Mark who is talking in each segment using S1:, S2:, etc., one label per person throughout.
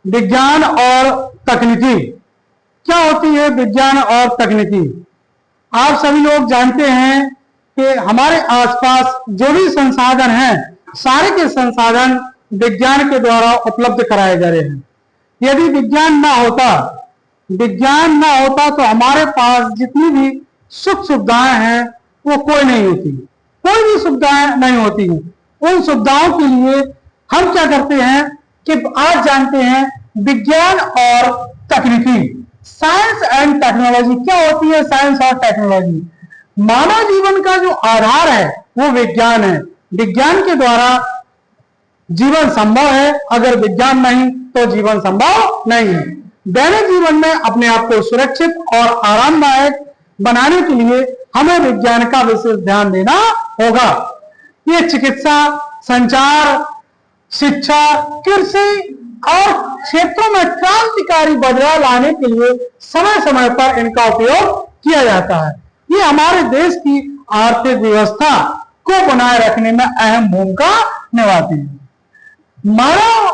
S1: विज्ञान और तकनीकी। क्या होती है विज्ञान और तकनीकी? आप सभी लोग जानते हैं कि हमारे आसपास जो भी संसाधन हैं, सारे के संसाधन विज्ञान के द्वारा उपलब्ध कराए जा रहे हैं। यदि विज्ञान ना होता तो हमारे पास जितनी भी सुख सुविधाएं हैं वो कोई नहीं होती, कोई भी सुविधाएं नहीं होती। उन सुविधाओं के लिए हम क्या करते हैं कि आज जानते हैं विज्ञान और तकनीकी, साइंस एंड टेक्नोलॉजी। क्या होती है साइंस और टेक्नोलॉजी? मानव जीवन का जो आधार है वो विज्ञान है। विज्ञान के द्वारा जीवन संभव है, अगर विज्ञान नहीं तो जीवन संभव नहीं है। दैनिक जीवन में अपने आप को सुरक्षित और आरामदायक बनाने के लिए हमें विज्ञान का विशेष ध्यान देना होगा। ये चिकित्सा, संचार, शिक्षा, कृषि और क्षेत्रों में क्रांतिकारी बदलाव लाने के लिए समय समय पर इनका उपयोग किया जाता है। ये हमारे देश की आर्थिक व्यवस्था को बनाए रखने में अहम भूमिका निभाती है। मानव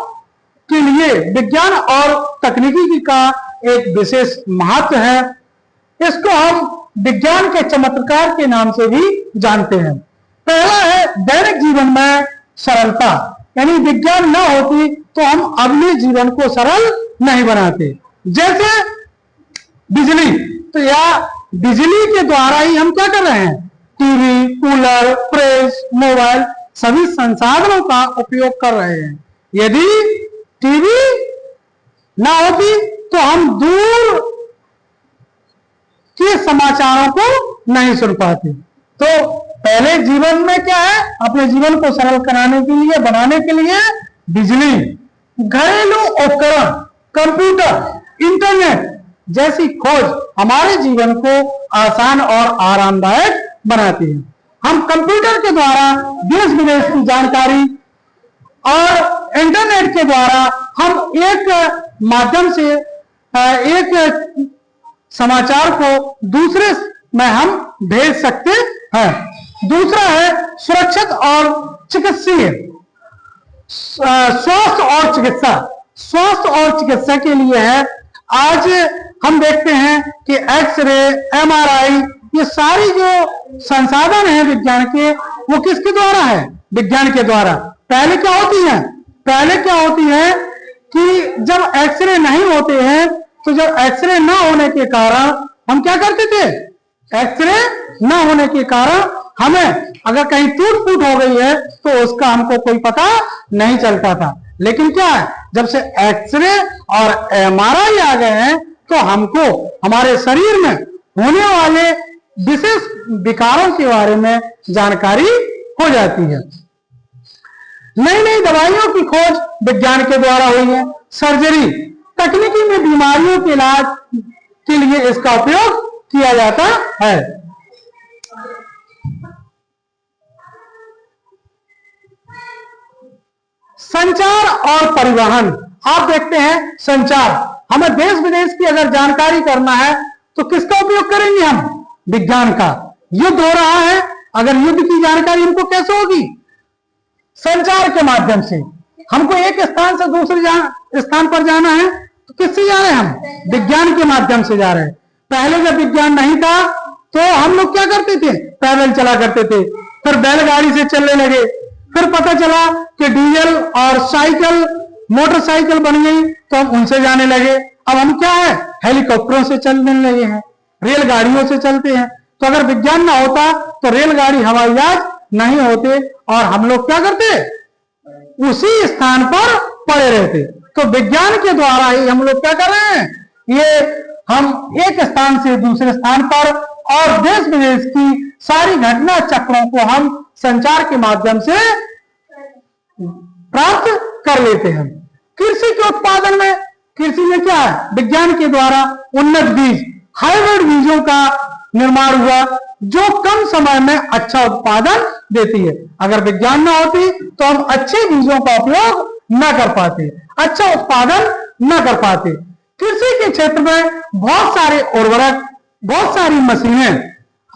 S1: के लिए विज्ञान और तकनीकी का एक विशेष महत्व है। इसको हम विज्ञान के चमत्कार के नाम से भी जानते हैं। पहला है दैनिक जीवन में सरलता, यानी विज्ञान ना होती तो हम अपने जीवन को सरल नहीं बनाते। जैसे बिजली, तो या बिजली के द्वारा ही हम क्या कर रहे हैं? टीवी, कूलर, प्रेस, मोबाइल सभी संसाधनों का उपयोग कर रहे हैं। यदि टीवी ना होती तो हम दूर के समाचारों को नहीं सुन पाते। तो पहले जीवन में क्या है? अपने जीवन को सरल कराने के लिए, बनाने के लिए बिजली, घरेलू उपकरण, कंप्यूटर, इंटरनेट जैसी खोज हमारे जीवन को आसान और आरामदायक बनाती है। हम कंप्यूटर के द्वारा देश विदेश की जानकारी और इंटरनेट के द्वारा हम एक माध्यम से एक समाचार को दूसरे में हम भेज सकते हैं। दूसरा है सुरक्षित और चिकित्सीय स्वास्थ्य और चिकित्सा। स्वास्थ्य और चिकित्सा के लिए है, आज हम देखते हैं कि एक्सरे, एमआरआई, ये सारी जो संसाधन है विज्ञान के, वो किसके द्वारा है? विज्ञान के द्वारा। पहले क्या होती है कि जब एक्सरे नहीं होते हैं, तो जब एक्सरे ना होने के कारण हम क्या करते थे? एक्सरे ना होने के कारण हमें अगर कहीं टूट फूट हो गई है तो उसका हमको कोई पता नहीं चलता था। लेकिन क्या है, जब से एक्सरे और एमआरआई आ गए हैं तो हमको हमारे शरीर में होने वाले विशेष विकारों के बारे में जानकारी हो जाती है। नई नई दवाइयों की खोज विज्ञान के द्वारा हुई है। सर्जरी, तकनीकी में बीमारियों के इलाज के लिए इसका उपयोग किया जाता है। संचार और परिवहन, आप देखते हैं संचार, हमें देश विदेश की अगर जानकारी करना है तो किसका उपयोग करेंगे हम? विज्ञान का। युद्ध हो रहा है, अगर युद्ध की जानकारी हमको कैसे होगी? संचार के माध्यम से। हमको एक स्थान से दूसरे स्थान पर जाना है तो किससे जा रहे हैं हम? विज्ञान के माध्यम से जा रहे हैं। पहले जब विज्ञान नहीं था तो हम लोग क्या करते थे? पैदल चला करते थे, फिर बैलगाड़ी से चलने लगे, फिर पता चला कि डीजल और साइकिल, मोटरसाइकिल बन गई तो हम उनसे जाने लगे। अब हम क्या है? हेलीकॉप्टरों से चलने लगे हैं, रेलगाड़ियों से चलते हैं। तो अगर विज्ञान ना होता तो रेलगाड़ी, हवाई जहाज नहीं होते और हम लोग क्या करते? उसी स्थान पर पड़े रहते। तो विज्ञान के द्वारा ही हम लोग क्या कर रहे हैं? ये हम एक स्थान से दूसरे स्थान पर और देश विदेश की सारी घटना चक्रों को हम संचार के माध्यम से प्राप्त कर लेते हैं। कृषि के उत्पादन में, कृषि में क्या है? विज्ञान के द्वारा उन्नत बीज, हाइब्रिड बीजों का निर्माण हुआ जो कम समय में अच्छा उत्पादन देती है। अगर विज्ञान ना होती तो हम अच्छे बीजों का उपयोग न कर पाते, अच्छा उत्पादन न कर पाते। कृषि के क्षेत्र में बहुत सारे उर्वरक, बहुत सारी मशीनें।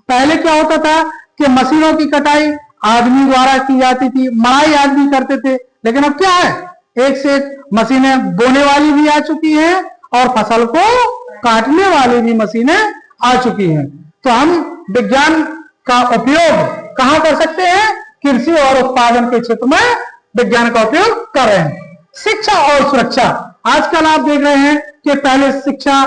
S1: पहले क्या होता था कि मशीनों की कटाई आदमी द्वारा की जाती थी, मड़ाई आदमी करते थे। लेकिन अब क्या है? एक से एक मशीनें बोने वाली भी आ चुकी हैं और फसल को काटने वाली भी मशीनें आ चुकी हैं। तो हम विज्ञान का उपयोग कहां कर सकते हैं? कृषि और उत्पादन के क्षेत्र में विज्ञान का उपयोग कर रहे हैं। शिक्षा और सुरक्षा, आजकल आप देख रहे हैं कि पहले शिक्षा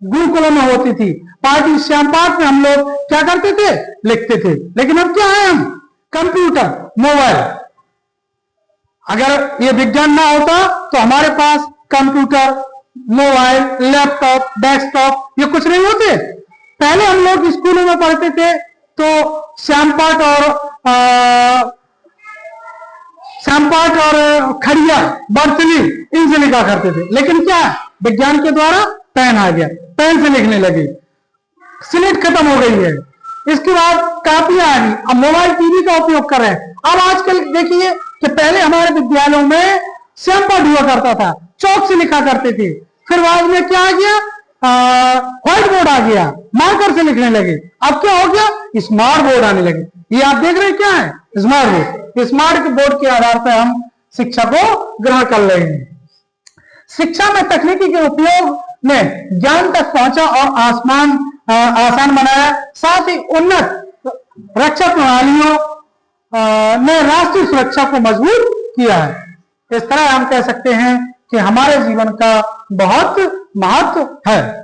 S1: गुरुकुलों में होती थी, पाठी श्याम पाठ में हम लोग क्या करते थे? लिखते थे। लेकिन अब क्या है? हम कंप्यूटर, मोबाइल। अगर ये विज्ञान ना होता तो हमारे पास कंप्यूटर, मोबाइल, लैपटॉप, डेस्कटॉप ये कुछ नहीं होते। पहले हम लोग स्कूलों में पढ़ते थे तो श्यामपाठ और खड़िया, बर्तनी इनसे लिखा करते थे। लेकिन क्या विज्ञान के द्वारा पेन आ गया, पेन से लिखने लगे, स्लेट खत्म हो गई है। इसके बाद कापियां आ गई, अब मोबाइल, टीवी का उपयोग कर रहे हैं। अब आजकल देखिए कि पहले हमारे विद्यालयों में श्यामपाठ हुआ करता था, चौक से लिखा करते थे। फिर बाद में क्या आ गया? व्हाइट बोर्ड आ गया, मार्कर से लिखने लगे। अब क्या हो गया? स्मार्ट बोर्ड आने लगे। ये आप देख रहे हैं क्या है? Smart board. स्मार्ट बोर्ड के आधार पर हम शिक्षा को ग्रहण कर रहे हैं। शिक्षा में तकनीकी के उपयोग ने ज्ञान तक पहुंचा और आसान बनाया। साथ ही उन्नत रक्षा प्रणालियों ने राष्ट्रीय सुरक्षा को मजबूत किया है। इस तरह हम कह सकते हैं कि हमारे जीवन का बहुत महत्व है।